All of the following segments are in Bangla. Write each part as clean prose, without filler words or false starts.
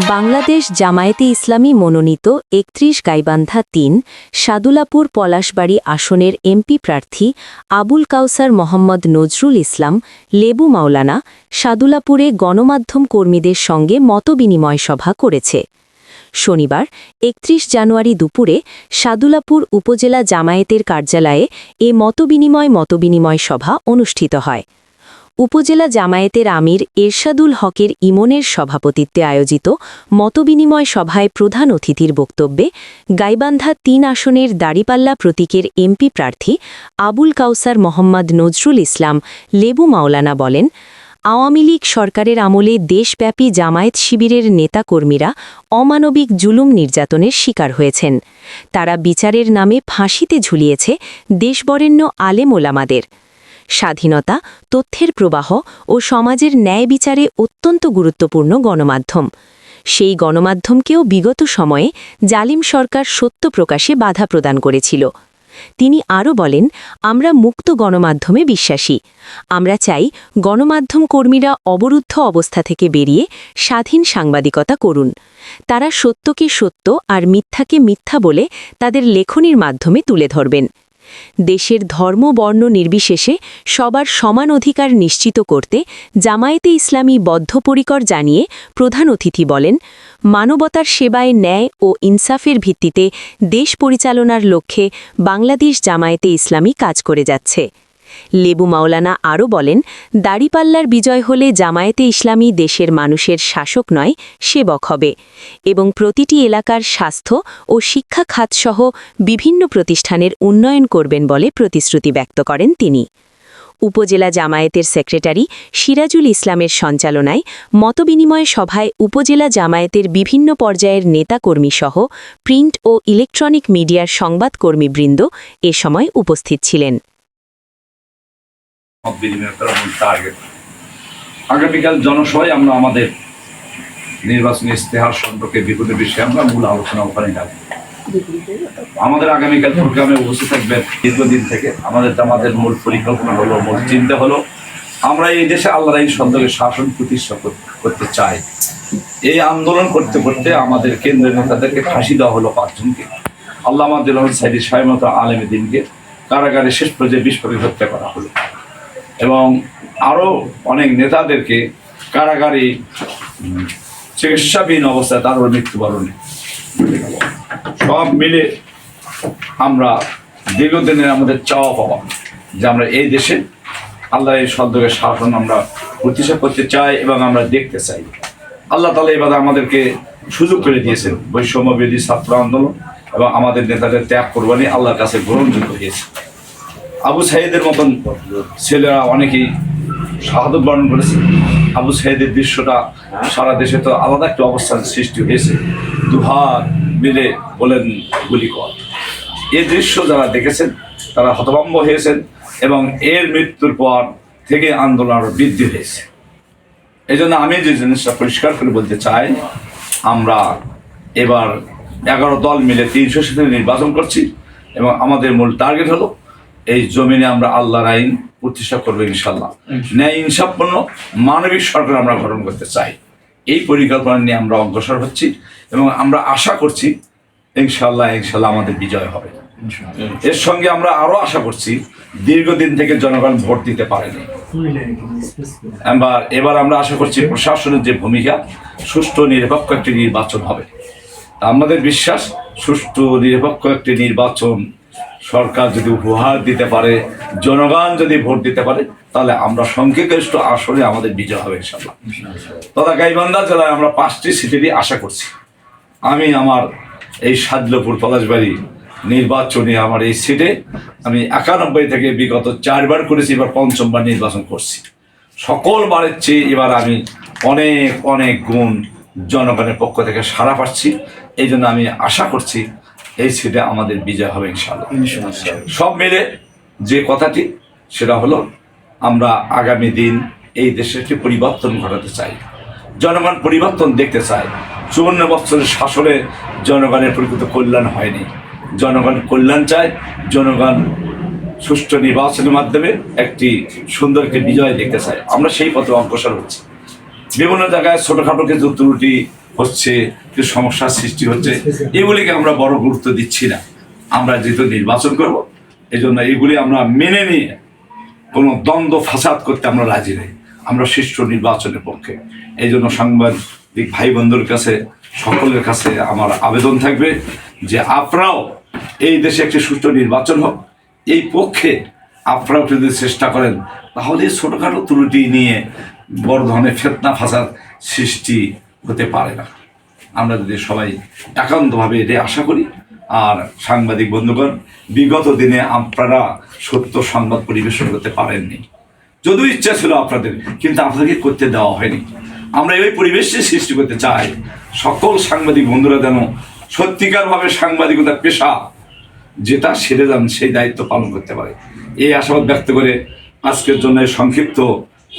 বাংলাদেশ জামায়াতে ইসলামী মনোনীত ৩১ গাইবান্ধা ৩ সাদুলাপুর পলাশবাড়ী আসনের এমপি প্রার্থী আবুল কাউসার মোহাম্মদ নজরুল ইসলাম লেবু মাওলানা সাদুলাপুরে গণমাধ্যম কর্মীদের সঙ্গে মতবিনিময় সভা করেছে। শনিবার ৩১ জানুয়ারি দুপুরে সাদুলাপুর উপজেলা জামায়াতের কার্যালয়ে এ মতবিনিময় সভা অনুষ্ঠিত হয়। উপজেলা জামায়াতের আমির এরশাদুল হকের ইমনের সভাপতিত্বে আয়োজিত মতবিনিময় সভায় প্রধান অতিথির বক্তব্যে গাইবান্ধা ৩ আসনের দাড়িপাল্লা প্রতীকের এমপি প্রার্থী আবুল কাউসার মোহাম্মদ নজরুল ইসলাম লেবু মাওলানা বলেন, আওয়ামী লীগ সরকারের আমলে দেশব্যাপী জামায়াত শিবিরের নেতাকর্মীরা অমানবিক জুলুম নির্যাতনের শিকার হয়েছেন। তারা বিচারের নামে ফাঁসিতে ঝুলিয়েছে দেশবরেণ্য আলেম ওলামাদের। স্বাধীনতা, তথ্যের প্রবাহ ও সমাজের ন্যায় বিচারে অত্যন্ত গুরুত্বপূর্ণ গণমাধ্যম। সেই গণমাধ্যমকেও বিগত সময়ে জালিম সরকার সত্য প্রকাশে বাধা প্রদান করেছিল। তিনি আরও বলেন, আমরা মুক্ত গণমাধ্যমে বিশ্বাসী। আমরা চাই গণমাধ্যম কর্মীরা অবরুদ্ধ অবস্থা থেকে বেরিয়ে স্বাধীন সাংবাদিকতা করুন। তারা সত্যকে সত্য আর মিথ্যাকে মিথ্যা বলে তাদের লেখনীর মাধ্যমে তুলে ধরবেন। দেশের ধর্ম বর্ণ নির্বিশেষে সবার সমান অধিকার নিশ্চিত করতে জামায়াতে ইসলামী বদ্ধপরিকর জানিয়ে প্রধান অতিথি বলেন, মানবতার সেবায় ন্যায় ও ইনসাফের ভিত্তিতে দেশ পরিচালনার লক্ষ্যে বাংলাদেশ জামায়াতে ইসলামী কাজ করে যাচ্ছে। লেবু মাওলানা আরও বলেন, দাড়িপাল্লার বিজয় হলে জামায়াতে ইসলামী দেশের মানুষের শাসক নয়, সেবক হবে এবং প্রতিটি এলাকার স্বাস্থ্য ও শিক্ষা খাতসহ বিভিন্ন প্রতিষ্ঠানের উন্নয়ন করবেন বলে প্রতিশ্রুতি ব্যক্ত করেন তিনি। উপজেলা জামায়াতের সেক্রেটারি সিরাজুল ইসলামের সঞ্চালনায় মতবিনিময় সভায় উপজেলা জামায়াতের বিভিন্ন পর্যায়ের নেতাকর্মীসহ প্রিন্ট ও ইলেকট্রনিক মিডিয়ার সংবাদকর্মীবৃন্দ এ সময় উপস্থিত ছিলেন। আগামীকাল জনসভায় আমরা আমাদের নির্বাচনী ইস্তেহার সম্পর্কে বিভিন্ন বিষয়ে আমরা মূল আলোচনা ওখানে রাখবো। আমাদের আগামীকাল প্রোগ্রামে উপস্থিত থাকবেন দীর্ঘদিন থেকে আমাদের মূল পরিকল্পনা হলো, মূল চিন্তা হলো, আমরা এই দেশে আল্লাহর আইন সন্দেহের শাসন প্রতিষ্ঠা করতে চাই। এই আন্দোলন করতে করতে আমাদের কেন্দ্রের নেতাদেরকে ফাঁসি দেওয়া হলো 5 জনকে। আল্লামা দিলওয়ার সাইদি শাইমত আলেমে দিনকে কারাগারে শেষ পর্যায়ে বিস্ফোরণে হত্যা করা হলো এবং আরও অনেক নেতাদেরকে কারাগারে চিকিৎসাবিহীন অবস্থায় তার মৃত্যুবরণে। সব মিলে আমরা দীর্ঘদিনের আমাদের চাওয়া পাওয়া যে আমরা এই দেশে আল্লাহর এই সন্দেহের শাসন আমরা প্রতিষ্ঠা করতে চাই এবং আমরা দেখতে চাই। আল্লাহ তাআলা এবার আমাদেরকে সুযোগ করে দিয়েছেন। বৈষম্যবিরোধী ছাত্র আন্দোলন এবং আমাদের নেতাদের ত্যাগ কোরবানি আল্লাহর কাছে গ্রহণযোগ্য হয়েছে। আবু সাইদের মতন ছেলেরা অনেকেই শাহাদত বরণ করেছে। আবু সাইদের দৃশ্যটা সারা দেশে তো আলাদা একটা অবস্থান সৃষ্টি হয়েছে। দুহাত মিলে বলেন গুলি কর। এই দৃশ্য যারা দেখেছেন তারা হতভম্ব হয়েছেন এবং এর মৃত্যুর পর থেকে আন্দোলন আরও বৃদ্ধি হয়েছে। এই জন্য আমি যে জিনিসটা পরিষ্কার করে বলতে চাই, আমরা এবার 11 দল মিলে 300 সিটের নির্বাচন করছি এবং আমাদের মূল টার্গেট হলো এই জমিনে আমরা আল্লাহর আইন প্রতিষ্ঠা করবো ইনশাল্লাহ। ন্যায় ইনসাফপূর্ণ মানবিক সরকার আমরা গঠন করতে চাই। এই পরিকল্পনা নিয়ে আমরা অগ্রসর হচ্ছি এবং আমরা আশা করছি ইনশাল্লাহ আমাদের বিজয় হবে। এর সঙ্গে আমরা আরো আশা করছি, দীর্ঘদিন থেকে জনগণ ভোট দিতে পারেনি, এবার আমরা আশা করছি প্রশাসনের যে ভূমিকা, সুষ্ঠু নিরপেক্ষ একটি নির্বাচন হবে। আমাদের বিশ্বাস, সুষ্ঠু নিরপেক্ষ একটি নির্বাচন সরকার যদি উপহার দিতে পারে, জনগণ যদি ভোট দিতে পারে, তাহলে আমরা সংখ্যাগরিষ্ঠ আসনে আমাদের বিজয় হবে ইনশাল্লাহ। তথা গাইবান্ধা জেলায় আমরা 5টি সিটেরই আশা করছি। আমি আমার এই সাদুলাপুর পলাশবাড়ি নির্বাচনে আমার এই সিটে আমি 91 থেকে বিগত 4 বার করেছি, এবার 5বার নির্বাচন করছি। সকল বারের চেয়ে এবার আমি অনেক অনেক গুণ জনগণের পক্ষ থেকে সাড়া পাচ্ছি। এই জন্য আমি আশা করছি এই সিটে আমাদের বিজয় হবে ইনশাআল্লাহ। সব মিলে যে কথাটি সেটা হলো, আমরা আগামী দিন এই দেশের একটি পরিবর্তন ঘটাতে চাই। জনগণ পরিবর্তন দেখতে চায়। 54 বছরের শাসনে জনগণের প্রকৃত কল্যাণ হয়নি। জনগণ কল্যাণ চায়। জনগণ সুষ্ঠু নির্বাচনের মাধ্যমে একটি সুন্দর একটি বিজয় দেখতে চায়। আমরা সেই পথে অগ্রসর হচ্ছি। বিভিন্ন জায়গায় ছোটোখাটো কিছু ত্রুটি হচ্ছে, যে সমস্যার সৃষ্টি হচ্ছে, এগুলিকে আমরা বড় গুরুত্ব দিচ্ছি না। আমরা যেহেতু নির্বাচন করব, এই জন্য এইগুলি আমরা মেনে নিয়ে কোনো দ্বন্দ্ব ফাসাদ করতে আমরা রাজি নেই। আমরা সুষ্ঠু নির্বাচনের পক্ষে। এই জন্য সাংবাদিক ভাই বন্ধুর কাছে, সকলের কাছে আমার আবেদন থাকবে যে আপনারাও এই দেশে একটি সুষ্ঠু নির্বাচন হোক, এই পক্ষে আপনারাও যদি চেষ্টা করেন, তাহলে ছোটোখাটো ত্রুটি নিয়ে বড় ধরনের ফেতনা ফাসাদ সৃষ্টি হতে পারে না। আমরা যদি সবাই একান্তভাবে এটাই আশা করি। আর সাংবাদিক বন্ধুগণ, বিগত দিনে আপনারা সত্য সংবাদ পরিবেশন করতে পারেননি, যদিও ইচ্ছা ছিল আপনাদের, কিন্তু আপনাদেরকে করতে দেওয়া হয়নি। আমরা এই পরিবেশে সৃষ্টি করতে চাই, সকল সাংবাদিক বন্ধুরা যেন সত্যিকারভাবে সাংবাদিকতার পেশা যেটা সেরে যান, সেই দায়িত্ব পালন করতে পারে। এই আশাবাদ ব্যক্ত করে আজকের জন্য সংক্ষিপ্ত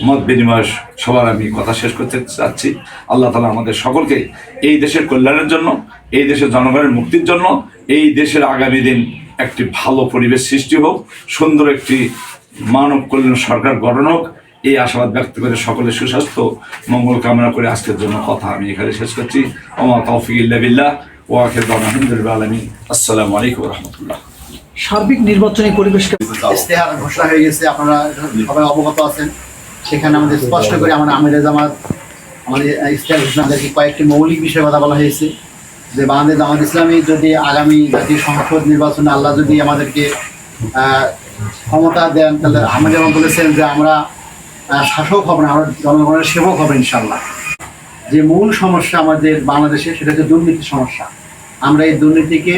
মত বিনিময় সবার আমি কথা শেষ করতে চাচ্ছি। আল্লাহ তাআলা আমাদের সকলকে এই দেশের কল্যাণের জন্য, এই দেশের জনগণের মুক্তির জন্য, এই দেশের আগামী দিন একটি ভালো পরিবেশ সৃষ্টি হোক, সুন্দর একটি মানব কল্যাণ সরকার গঠন হোক, এই আশাবাদ ব্যক্ত করে সকলের সুস্বাস্থ্য মঙ্গল কামনা করে আজকের জন্য কথা আমি এখানে শেষ করছি। ওমা তৌফিক ইল্লা বিল্লাহ ওয়া আখিরু দাওয়ানা আলহামদুলিল্লাহি আলামিন। আসসালামু আলাইকুম ওয়া রাহমাতুল্লাহ। সার্বিক নির্বাচনী পরিবেশকে ইশতেহার ঘোষণা হয়ে গেছে, আপনারা সবাই অবগত আছেন। সেখানে আমাদের স্পষ্ট করে আমিরে জামাত আমাদের ইশতেহার ঘোষণাদেরকে কয়েকটি মৌলিক বিষয়ে কথা বলা হয়েছে যে বাংলাদেশ জামাত ইসলামী যদি আগামী জাতীয় সংসদ নির্বাচনে আল্লাহ যদি আমাদেরকে ক্ষমতা দেন, তাহলে আমরা যেমন বলেছেন যে আমরা শাসক হব না, আমরা জনগণের সেবক হব ইনশাল্লাহ। যে মূল সমস্যা আমাদের বাংলাদেশে সেটা হচ্ছে দুর্নীতির সমস্যা। আমরা এই দুর্নীতিকে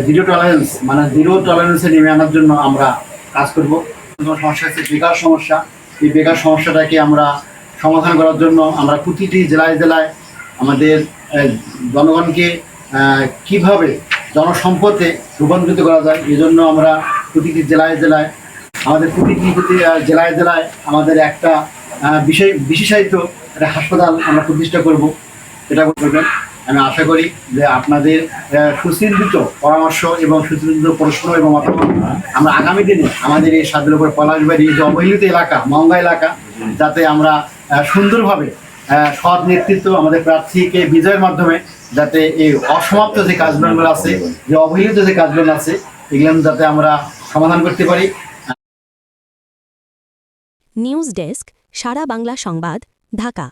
জিরো টলারেন্স, মানে জিরো টলারেন্সে নেমে আনার জন্য আমরা কাজ করব। সমস্যা হচ্ছে বেকার সমস্যা। এই বেকার সমস্যাটাকে আমরা সমাধান করার জন্য আমরা প্রতিটি জেলায় জেলায় আমাদের জনগণকে কিভাবে জনসম্পদে রূপান্তরিত করা যায়, এই জন্য আমরা প্রতিটি জেলায় জেলায় জেলায় জেলায় আমাদের একটা বিশেষায়িত একটা হাসপাতাল আমরা প্রতিষ্ঠা করব। এটা করবেন। আমি আশা করি যে আপনাদের সুচিন্তিত পরামর্শ এবং সুচিন্তিত প্রশ্ন এবং মতামত আমরা আগামী দিনে আমাদের এই সাদুল্লাপুর পলাশবাড়ি যে অবহেলিত এলাকা, মহঙ্গা এলাকা, যাতে আমরা সুন্দরভাবে সৎ নেতৃত্ব আমাদের প্রার্থীকে বিজয়ের মাধ্যমে যাতে এই অসমাপ্ত যে কাজগুলো আছে, যে অবহেলিত যে কাজগুলো আছে, এগুলো যাতে আমরা সমাধান করতে পারি। নিউজ ডেস্ক, সারা বাংলা সংবাদ, ঢাকা।